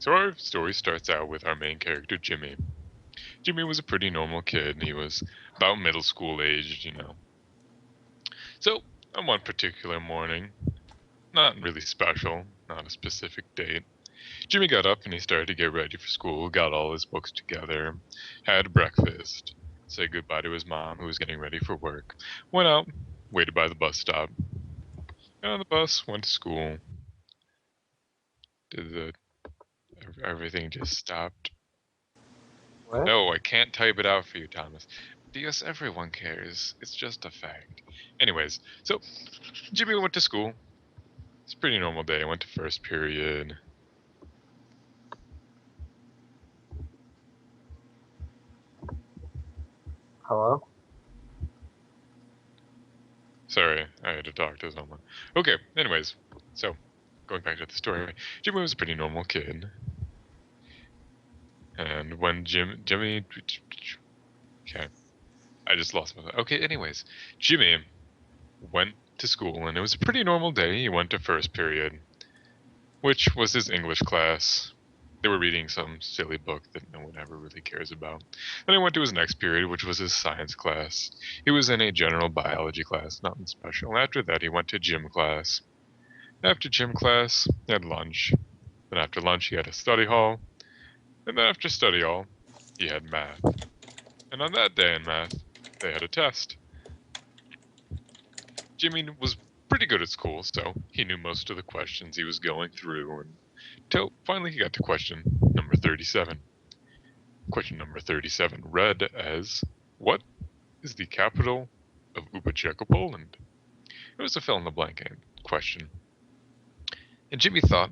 So our story starts out with our main character, Jimmy. Jimmy was a pretty normal kid. He was about middle school age. So, on one particular morning, not really special, not a specific date, Jimmy got up and he started to get ready for school, got all his books together, had breakfast, said goodbye to his mom who was getting ready for work, went out, waited by the bus stop, got on the bus, went to school. Everything just stopped? What? No, I can't type it out for you, Thomas. Because everyone cares. It's just a fact. Anyways, so Jimmy went to school. It's a pretty normal day. I went to first period. Hello? Sorry, I had to talk to someone. Okay, anyways, so going back to the story, Jimmy was a pretty normal kid. And when Jimmy. Okay, I just lost myself. Okay, anyways, Jimmy went to school, and it was a pretty normal day. He went to first period, which was his English class. They were reading some silly book that no one ever really cares about. Then he went to his next period, which was his science class. He was in a general biology class, nothing special. After that, he went to gym class. After gym class, he had lunch. Then after lunch, he had a study hall. And then after study hall, he had math. And on that day in math, they had a test. Jimmy was pretty good at school, so he knew most of the questions he was going through until finally he got to question number 37. Question number 37 read as, what is the capital of Ubaczechapoland? It was a fill-in-the-blank question. And Jimmy thought,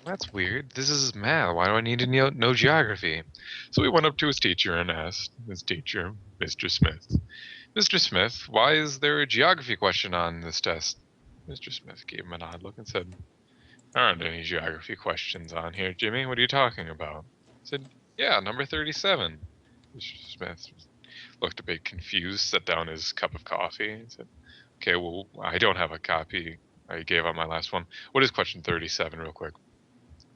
well, that's weird. This is math. Why do I need to know geography? So he went up to his teacher and asked his teacher, Mr. Smith, Mr. Smith, why is there a geography question on this test? Mr. Smith gave him an odd look and said, there aren't any geography questions on here, Jimmy. What are you talking about? He said, yeah, number 37. Mr. Smith looked a bit confused, set down his cup of coffee, and said, okay, well, I don't have a copy. I gave out my last one. What is question 37, real quick?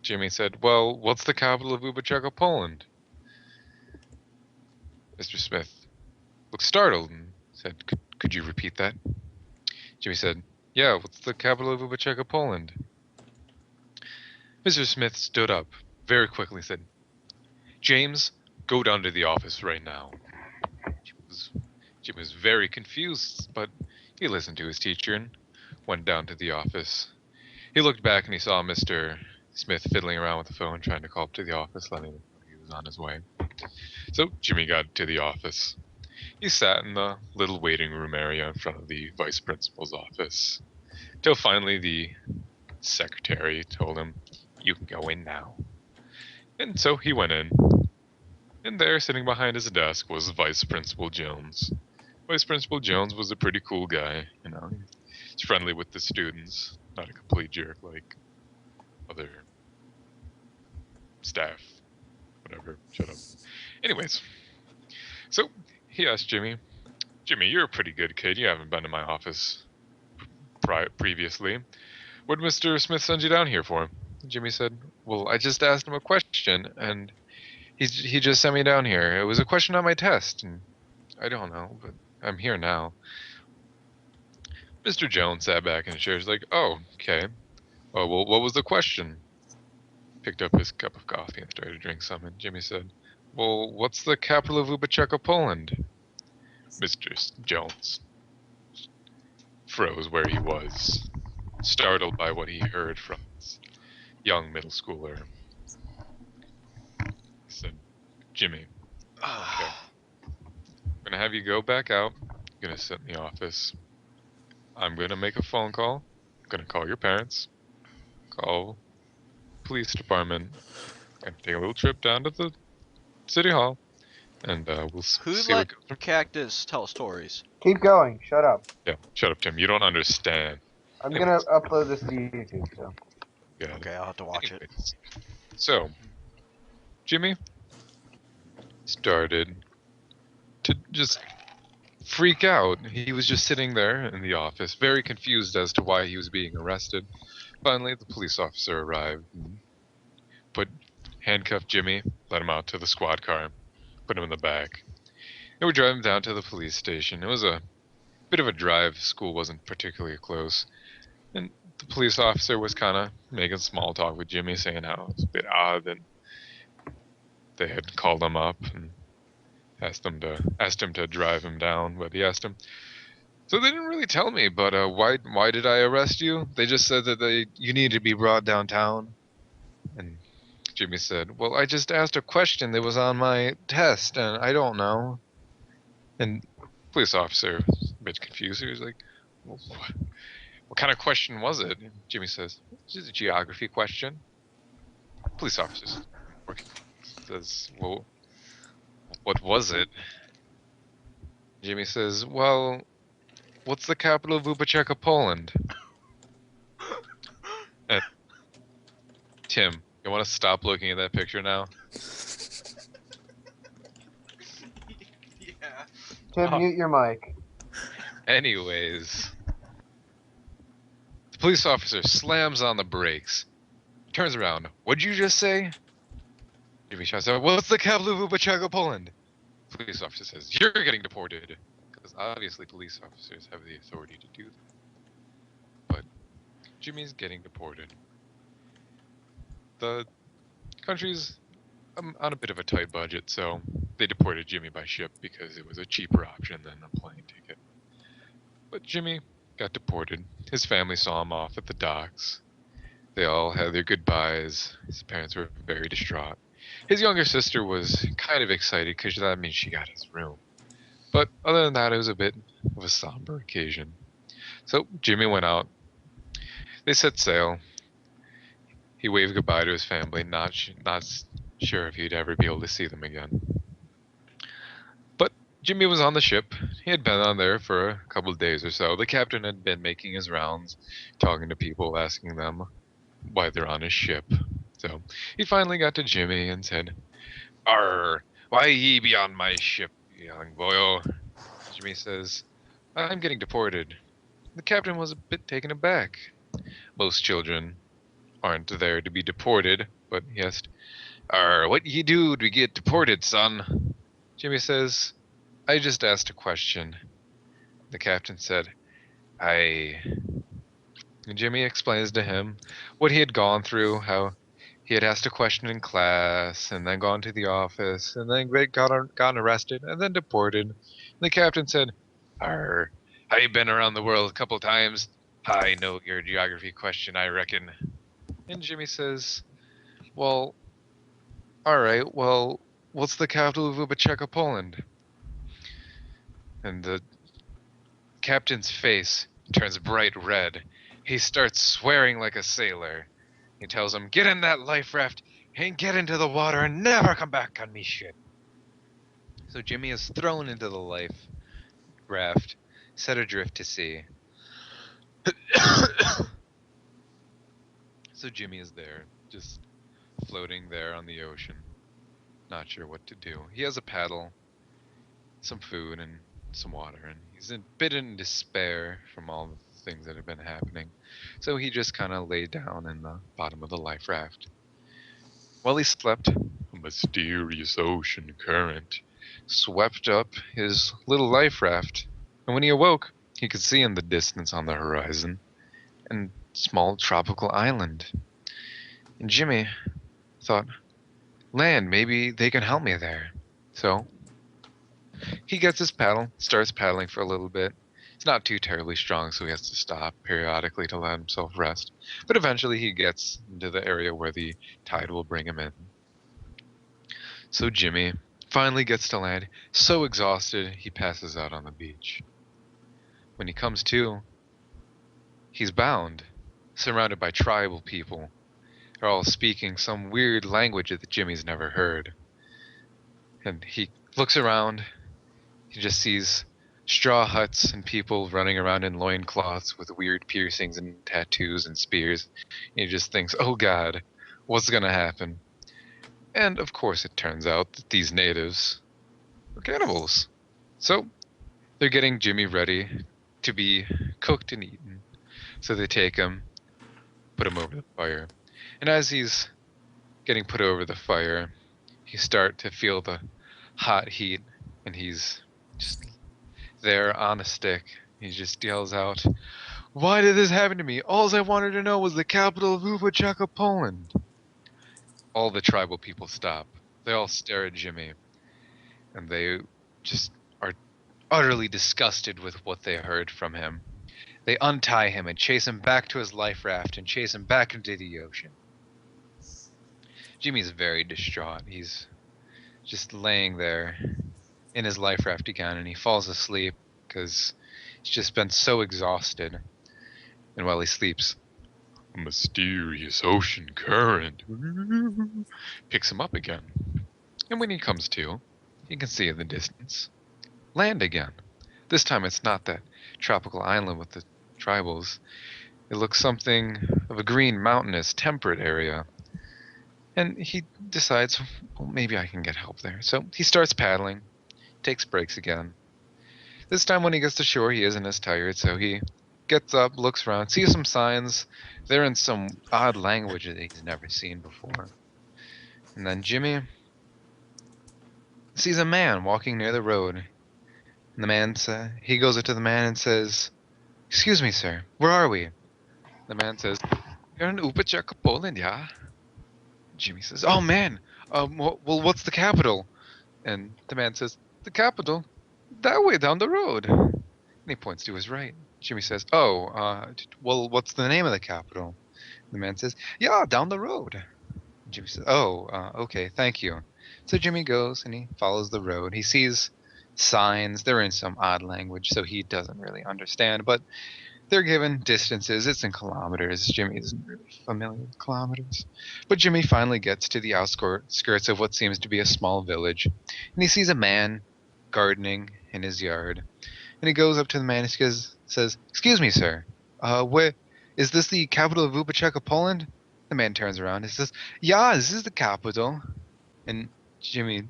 Jimmy said, well, what's the capital of Ubaczechapoland? Mr. Smith looked startled and said, could you repeat that? Jimmy said, yeah, what's the capital of Ubaczechapoland? Mr. Smith stood up very quickly and said, James, go down to the office right now. Jim was very confused, but he listened to his teacher and went down to the office. He looked back and he saw Mr. Smith fiddling around with the phone, trying to call up to the office, letting him know he was on his way. So Jimmy got to the office. He sat in the little waiting room area in front of the vice principal's office, till finally the secretary told him, you can go in now. And so he went in. And there, sitting behind his desk, was Vice Principal Jones. Vice Principal Jones was a pretty cool guy, He's friendly with the students, not a complete jerk like other staff. Whatever, shut up. Anyways, so he asked Jimmy, you're a pretty good kid. You haven't been to my office previously. What did Mr. Smith send you down here for? Jimmy said, well, I just asked him a question, and he just sent me down here. It was a question on my test, and I don't know, but I'm here now. Mr. Jones sat back in his chair. He's like, oh, okay. Oh, well, what was the question? Picked up his cup of coffee and started to drink some, and Jimmy said, well, what's the capital of Ubaczechapoland? Mr. Jones froze where he was, startled by what he heard from his young middle schooler. He said, Jimmy, okay, I'm going to have you go back out. I'm going to sit in the office. I'm going to make a phone call. I'm going to call your parents, call police department, and take a little trip down to the city hall, and we'll Who see let what goes. Cactus tell stories? Keep going. Shut up. Yeah, shut up, Tim. You don't understand. I'm gonna upload this to YouTube, so. Yeah. Okay, I'll have to watch it. So, Jimmy started to just freak out. He was just sitting there in the office, very confused as to why he was being arrested. Finally, the police officer arrived and handcuffed Jimmy, let him out to the squad car, put him in the back. And we drove him down to the police station. It was a bit of a drive. School wasn't particularly close. And the police officer was kind of making small talk with Jimmy, saying how it's a bit odd that they had called him up and asked him to drive him down, but he asked him. So they didn't really tell me, but why did I arrest you? They just said that you need to be brought downtown. And Jimmy said, well, I just asked a question that was on my test, and I don't know. And police officer was a bit confused. He was like, well, what kind of question was it? And Jimmy says, it's a geography question. Police officer says, well, what was it? Jimmy says, well, what's the capital of Ubaczechapoland? And Tim, you want to stop looking at that picture now? Yeah. Tim, mute your mic. Anyways, the police officer slams on the brakes, turns around. What'd you just say? Jimmy shouts out, what's the capital of Ubaczechapoland? The police officer says, you're getting deported. Because obviously police officers have the authority to do that. But Jimmy's getting deported. The country's on a bit of a tight budget, so they deported Jimmy by ship because it was a cheaper option than a plane ticket. But Jimmy got deported. His family saw him off at the docks. They all had their goodbyes. His parents were very distraught. His younger sister was kind of excited because that means she got his room. But other than that, it was a bit of a somber occasion. So Jimmy went out. They set sail. He waved goodbye to his family, not sure if he'd ever be able to see them again. But Jimmy was on the ship. He had been on there for a couple of days or so. The captain had been making his rounds, talking to people, asking them why they're on his ship. So he finally got to Jimmy and said, "Arr, why ye be on my ship, young boyo?" Jimmy says, "I'm getting deported." The captain was a bit taken aback. Most children aren't there to be deported, but he asked, what ye do to get deported, son? Jimmy says, I just asked a question. The captain said, And Jimmy explains to him what he had gone through, how he had asked a question in class, and then gone to the office, and then gotten arrested, and then deported. And the captain said, have you been around the world a couple times? I know your geography question, I reckon. And Jimmy says, well, alright, well, what's the capital of Ubaczechapoland? And the captain's face turns bright red. He starts swearing like a sailor. He tells him, get in that life raft and get into the water and never come back on me ship. So Jimmy is thrown into the life raft, set adrift to sea. So Jimmy is there, just floating there on the ocean, not sure what to do. He has a paddle, some food, and some water, and he's a bit in despair from all the things that have been happening. So he just kind of lay down in the bottom of the life raft. While he slept, a mysterious ocean current swept up his little life raft, and when he awoke, he could see in the distance on the horizon a small tropical island. And Jimmy thought, land, maybe they can help me there. So he gets his paddle, starts paddling for a little bit. It's not too terribly strong, so he has to stop periodically to let himself rest. But eventually he gets into the area where the tide will bring him in. So Jimmy finally gets to land, so exhausted he passes out on the beach. When he comes to, he's bound, surrounded by tribal people. They're all speaking some weird language that Jimmy's never heard. And he looks around, he just sees straw huts and people running around in loincloths with weird piercings and tattoos and spears. And he just thinks, oh God, what's gonna happen? And of course it turns out that these natives are cannibals. So they're getting Jimmy ready to be cooked and eaten. So they take him, put him over the fire. And as he's getting put over the fire. You start to feel the hot heat, and he's just there on a stick. He just yells out, "Why did this happen to me? All I wanted to know was the capital of Ubaczechapoland." All the tribal people stop. They all stare at Jimmy, and they just are utterly disgusted with what they heard from him. They untie him and chase him back to his life raft and chase him back into the ocean. Jimmy's very distraught. He's just laying there in his life raft again, and he falls asleep because he's just been so exhausted. And while he sleeps, A mysterious ocean current picks him up again. And when he comes to, you can see in the distance land again. This time it's not that tropical island with the tribals. It looks something of a green, mountainous, temperate area. And he decides, well, maybe I can get help there. So he starts paddling, takes breaks again. This time when he gets to shore, he isn't as tired, so he gets up, looks around, sees some signs. They're in some odd language that he's never seen before. And then Jimmy sees a man walking near the road. And the man he goes up to the man and says, "Excuse me, sir, where are we?" The man says, "You're in Ubaczechapoland, yeah?" Jimmy says, "Oh man, well, what's the capital?" And the man says, "The capital? That way down the road." And he points to his right. Jimmy says, "Oh, well, what's the name of the capital?" The man says, "Yeah, down the road." Jimmy says, "Oh, okay, thank you." So Jimmy goes and he follows the road. He sees signs. They're in some odd language, so he doesn't really understand, but they're given distances. It's in kilometers. Jimmy isn't really familiar with kilometers. But Jimmy finally gets to the outskirts of what seems to be a small village, and he sees a man gardening in his yard. And he goes up to the man and says, "Excuse me, sir, where is this the capital of Ubaczechapoland?" The man turns around and says, "Yeah, this is the capital." And Jimmy's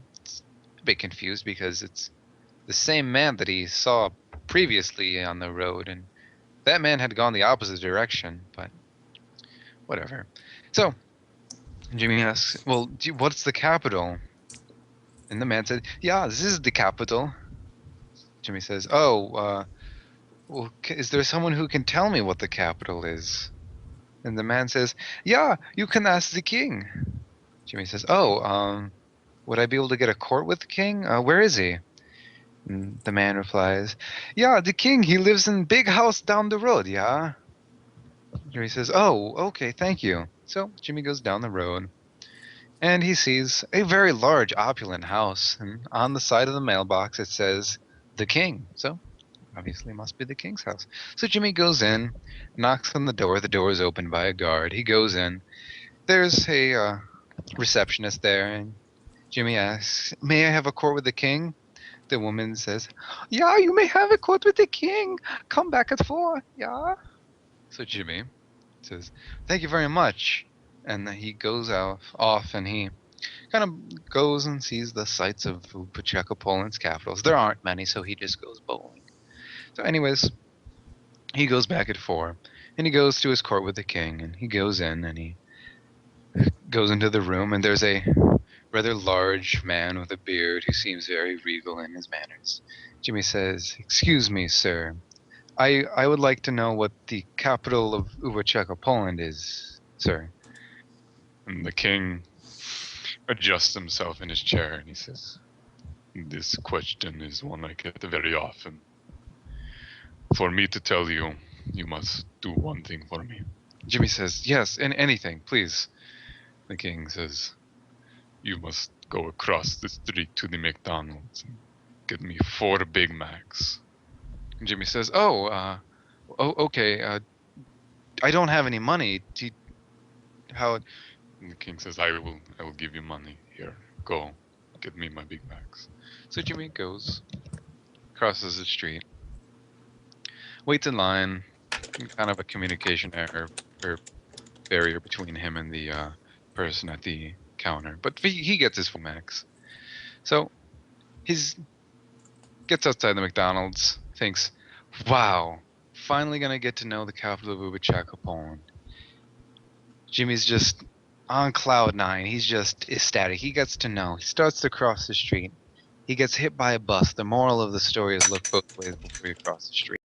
a bit confused because it's the same man that he saw previously on the road, and that man had gone the opposite direction, but whatever. So Jimmy asks, "Well, what's the capital?" And the man said, "Yeah, this is the capital." Jimmy says, "Oh, well, is there someone who can tell me what the capital is?" And the man says, "Yeah, you can ask the king." Jimmy says, "Oh, would I be able to get a court with the king? Where is he?" And the man replies, "Yeah, the king, he lives in big house down the road, yeah?" Jimmy says, "Oh, okay, thank you." So Jimmy goes down the road, and he sees a very large, opulent house. And on the side of the mailbox, it says, "The king." So obviously it must be the king's house. So Jimmy goes in, knocks on the door. The door is opened by a guard. He goes in. There's a receptionist there, and Jimmy asks, "May I have a court with the king?" The woman says, "Yeah, you may have a court with the king. Come back at 4, yeah?" So Jimmy says, "Thank you very much." And then he goes off and he kind of goes and sees the sights of Poland's capitals. There aren't many, so he just goes bowling. So anyways, he goes back at 4, and he goes to his court with the king, and he goes in, and he goes into the room, and there's a rather large man with a beard who seems very regal in his manners. Jimmy says, "Excuse me, sir. I would like to know what the capital of Poland is, sir." And the king adjusts himself in his chair and he says, "This question is one I get very often. For me to tell you, you must do one thing for me." Jimmy says, "Yes, anything, please." The king says, "You must go across the street to the McDonald's and get me 4 Big Macs." And Jimmy says, okay. I don't have any money. How?" And the king says, I will give you money. Here, go, get me my Big Macs." So Jimmy goes, crosses the street, waits in line, kind of a communication error or barrier between him and the person at the counter. But he gets his full max. So he's gets outside the McDonald's, thinks, "Wow, finally gonna get to know the capital of Ubaczechapoland." Jimmy's just on cloud nine. He's just ecstatic. He gets to know. He starts to cross the street. He gets hit by a bus. The moral of the story is look both ways before you cross the street.